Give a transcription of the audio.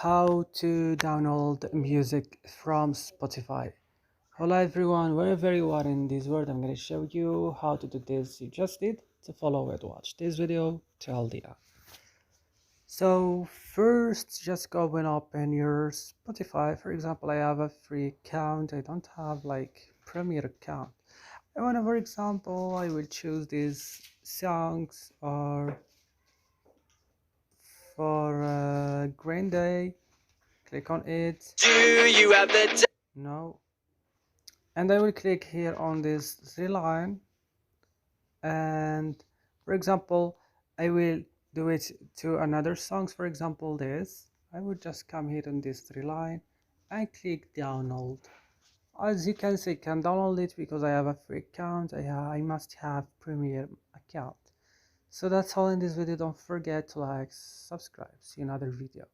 how to download music from Spotify. Hello everyone, wherever you are in this world, I'm going to show you how to do this. You just need to follow and watch this video till the end. So first, just go and open your Spotify. For example, I have a free account. I don't have like Premier account. I want to, for example, I will choose these songs or for Green Day. Click on it. Do you have the No. And I will click here on this three line, and for example I will do it to another songs. For example, this I would just come here on this three line and click download. As you can see, I can download it because I have a free account. I must have Premiere account. So that's all in this video. Don't forget to like, subscribe. See you in another video.